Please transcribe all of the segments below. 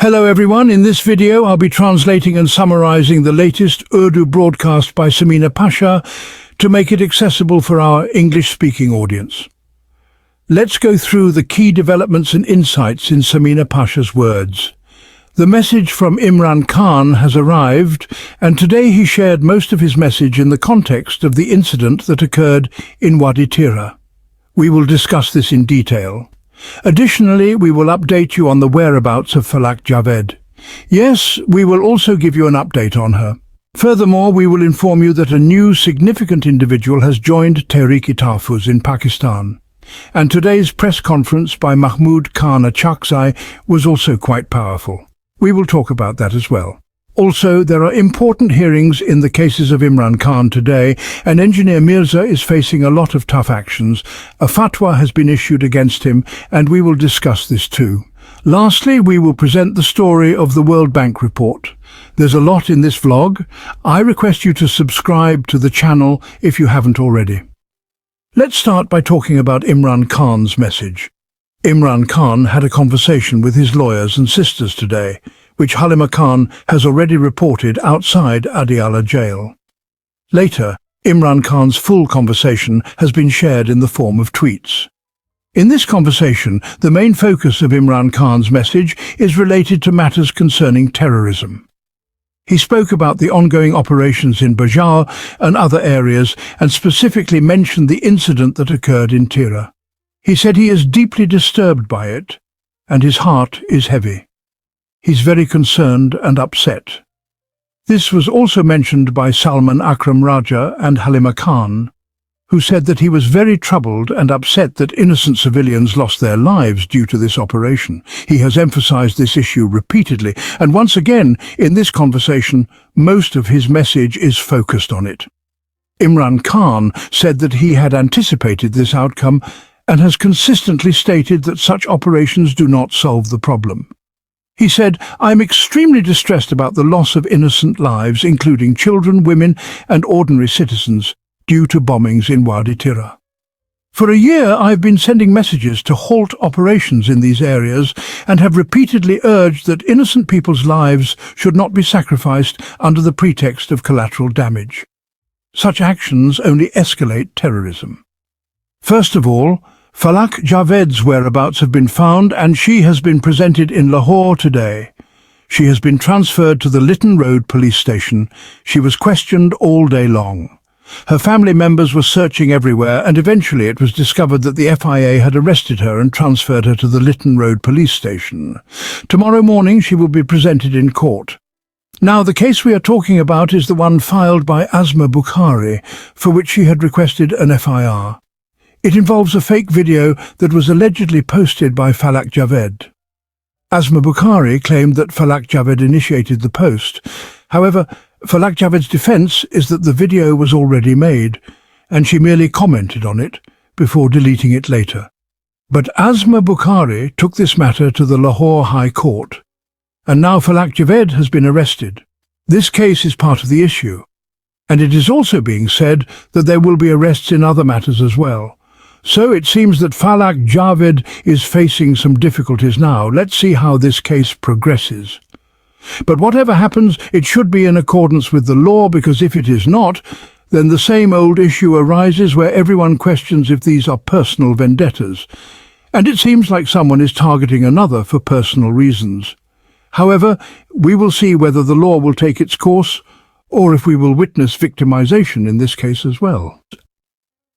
Hello everyone, in this video I'll be translating and summarizing the latest Urdu broadcast by Samina Pasha to make it accessible for our English-speaking audience. Let's go through the key developments and insights in Samina Pasha's words. The message from Imran Khan has arrived, and today he shared most of his message in the context of the incident that occurred in Wadi Tira. We will discuss this in detail. Additionally, we will update you on the whereabouts of Falak Javeed. Yes, we will also give you an update on her. Furthermore, we will inform you that a new significant individual has joined Tehreek-e-Tahfuz in Pakistan. And today's press conference by Mahmood Khan Achakzai was also quite powerful. We will talk about that as well. Also, there are important hearings in the cases of Imran Khan today, and engineer Mirza is facing a lot of tough actions. A fatwa has been issued against him, and we will discuss this too. Lastly, we will present the story of the World Bank report. There's a lot in this vlog. I request you to subscribe to the channel if you haven't already. Let's start by talking about Imran Khan's message. Imran Khan had a conversation with his lawyers and sisters today, which Halima Khan has already reported outside Adiala jail. Later, Imran Khan's full conversation has been shared in the form of tweets. In this conversation, the main focus of Imran Khan's message is related to matters concerning terrorism. He spoke about the ongoing operations in Bajar and other areas and specifically mentioned the incident that occurred in Tira. He said he is deeply disturbed by it, and his heart is heavy. He's very concerned and upset. This was also mentioned by Salman Akram Raja and Halima Khan, who said that he was very troubled and upset that innocent civilians lost their lives due to this operation. He has emphasized this issue repeatedly, and once again, in this conversation, most of his message is focused on it. Imran Khan said that he had anticipated this outcome and has consistently stated that such operations do not solve the problem. He said, "I am extremely distressed about the loss of innocent lives, including children, women and ordinary citizens, due to bombings in Wadi Tira. For a year I have been sending messages to halt operations in these areas and have repeatedly urged that innocent people's lives should not be sacrificed under the pretext of collateral damage. Such actions only escalate terrorism. First of all, Falak Javeed's whereabouts have been found, and she has been presented in Lahore today. She has been transferred to the Lytton Road police station. She was questioned all day long. Her family members were searching everywhere, and eventually it was discovered that the FIA had arrested her and transferred her to the Lytton Road police station. Tomorrow morning she will be presented in court. Now, the case we are talking about is the one filed by Asma Bukhari, for which she had requested an FIR. It involves a fake video that was allegedly posted by Falak Javeed. Asma Bukhari claimed that Falak Javeed initiated the post. However, Falak Javeed's defense is that the video was already made, and she merely commented on it before deleting it later. But Asma Bukhari took this matter to the Lahore High Court, and now Falak Javeed has been arrested. This case is part of the issue, and it is also being said that there will be arrests in other matters as well. So it seems that Falak Javeed is facing some difficulties now. Let's see how this case progresses. But whatever happens, it should be in accordance with the law, because if it is not, then the same old issue arises where everyone questions if these are personal vendettas. And it seems like someone is targeting another for personal reasons. However, we will see whether the law will take its course, or if we will witness victimization in this case as well.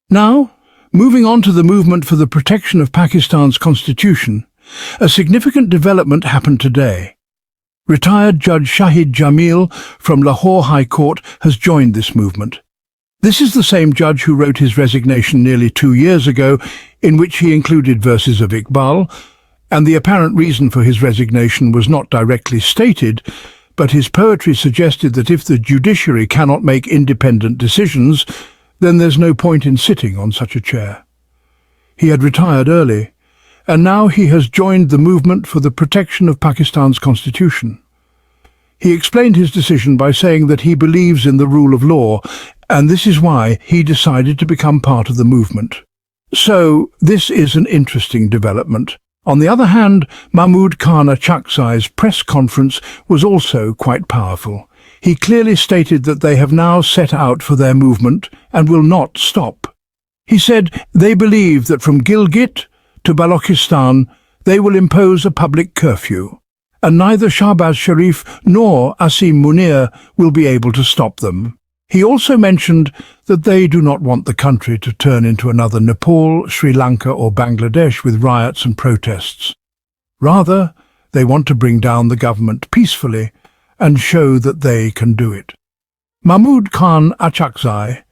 Now, moving on to the movement for the protection of Pakistan's constitution, a significant development happened today. Retired Judge Shahid Jamil from Lahore High Court has joined this movement. This is the same judge who wrote his resignation nearly 2 years ago, in which he included verses of Iqbal, and the apparent reason for his resignation was not directly stated, but his poetry suggested that if the judiciary cannot make independent decisions, then there's no point in sitting on such a chair. He had retired early, and now he has joined the movement for the protection of Pakistan's constitution. He explained his decision by saying that he believes in the rule of law, and this is why he decided to become part of the movement. So, this is an interesting development. On the other hand, Mahmood Khan Achakzai's press conference was also quite powerful. He clearly stated that they have now set out for their movement and will not stop. He said they believe that from Gilgit to Balochistan they will impose a public curfew, and neither Shahbaz Sharif nor Asim Munir will be able to stop them. He also mentioned that they do not want the country to turn into another Nepal, Sri Lanka or Bangladesh with riots and protests. Rather, they want to bring down the government peacefully and show that they can do it. Mahmood Khan Achakzai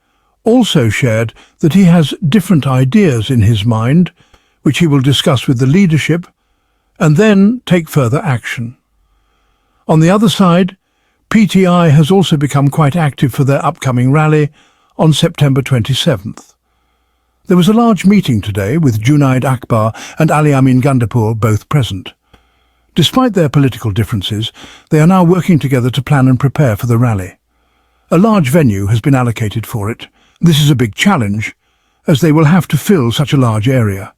also shared that he has different ideas in his mind, which he will discuss with the leadership, and then take further action. On the other side, PTI has also become quite active for their upcoming rally on September 27th. There was a large meeting today with Junaid Akbar and Ali Amin Gandapur both present. Despite their political differences, they are now working together to plan and prepare for the rally. A large venue has been allocated for it. This is a big challenge, as they will have to fill such a large area.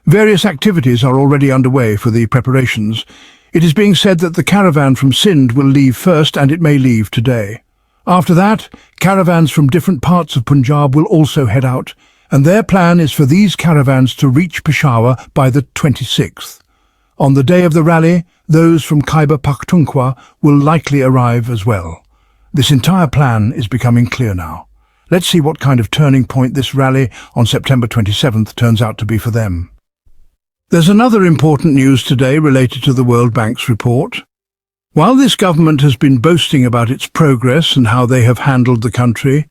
Various activities are already underway for the preparations. It is being said that the caravan from Sindh will leave first, and it may leave today. After that, caravans from different parts of Punjab will also head out, and their plan is for these caravans to reach Peshawar by the 26th. On the day of the rally, those from Khyber Pakhtunkhwa will likely arrive as well. This entire plan is becoming clear now. Let's see what kind of turning point this rally on September 27th turns out to be for them. There's another important news today related to the World Bank's report. While this government has been boasting about its progress and how they have handled the country,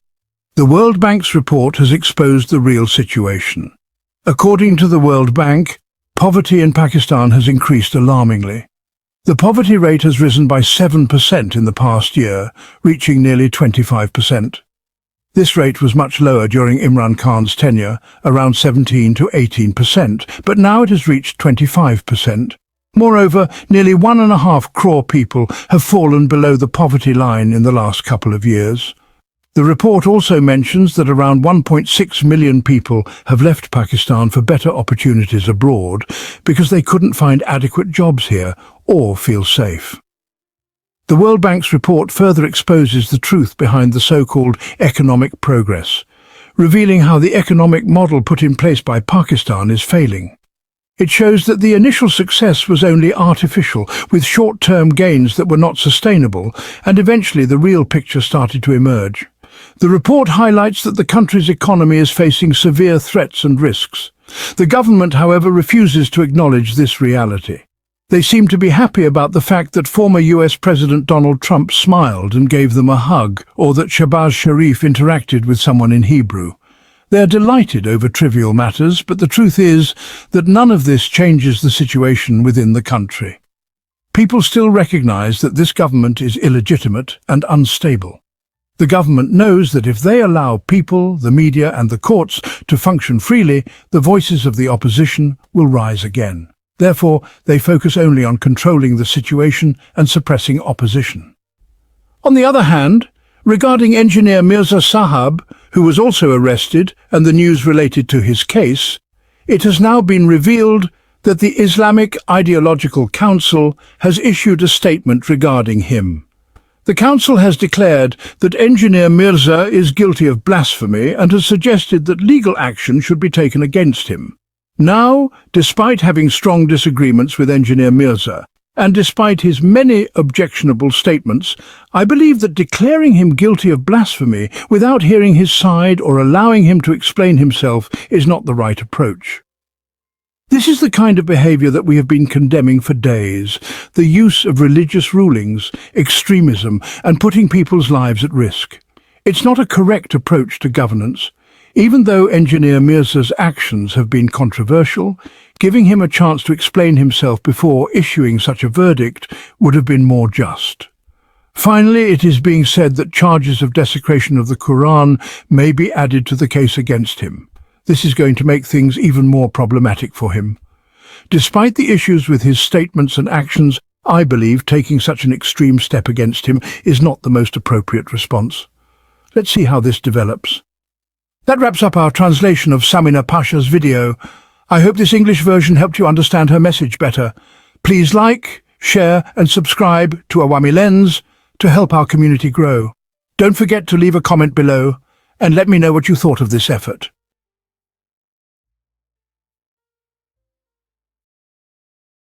the World Bank's report has exposed the real situation. According to the World Bank, poverty in Pakistan has increased alarmingly. The poverty rate has risen by 7% in the past year, reaching nearly 25%. This rate was much lower during Imran Khan's tenure, around 17 to 18%, but now it has reached 25%. Moreover, nearly 1.5 crore people have fallen below the poverty line in the last couple of years. The report also mentions that around 1.6 million people have left Pakistan for better opportunities abroad because they couldn't find adequate jobs here or feel safe. The World Bank's report further exposes the truth behind the so-called economic progress, revealing how the economic model put in place by Pakistan is failing. It shows that the initial success was only artificial, with short-term gains that were not sustainable, and eventually the real picture started to emerge. The report highlights that the country's economy is facing severe threats and risks. The government, however, refuses to acknowledge this reality. They seem to be happy about the fact that former US President Donald Trump smiled and gave them a hug, or that Shahbaz Sharif interacted with someone in Hebrew. They are delighted over trivial matters, but the truth is that none of this changes the situation within the country. People still recognize that this government is illegitimate and unstable. The government knows that if they allow people, the media and the courts to function freely, the voices of the opposition will rise again. Therefore, they focus only on controlling the situation and suppressing opposition. On the other hand, regarding engineer Mirza Sahab, who was also arrested, and the news related to his case, it has now been revealed that the Islamic Ideological Council has issued a statement regarding him. The council has declared that engineer Mirza is guilty of blasphemy and has suggested that legal action should be taken against him. Now, despite having strong disagreements with engineer Mirza, and despite his many objectionable statements, I believe that declaring him guilty of blasphemy without hearing his side or allowing him to explain himself is not the right approach. This is the kind of behavior that we have been condemning for days, the use of religious rulings, extremism, and putting people's lives at risk. It's not a correct approach to governance. Even though engineer Mirza's actions have been controversial, giving him a chance to explain himself before issuing such a verdict would have been more just. Finally, it is being said that charges of desecration of the Quran may be added to the case against him. This is going to make things even more problematic for him. Despite the issues with his statements and actions, I believe taking such an extreme step against him is not the most appropriate response. Let's see how this develops. That wraps up our translation of Samina Pasha's video. I hope this English version helped you understand her message better. Please like, share and subscribe to Awami Lens to help our community grow. Don't forget to leave a comment below and let me know what you thought of this effort.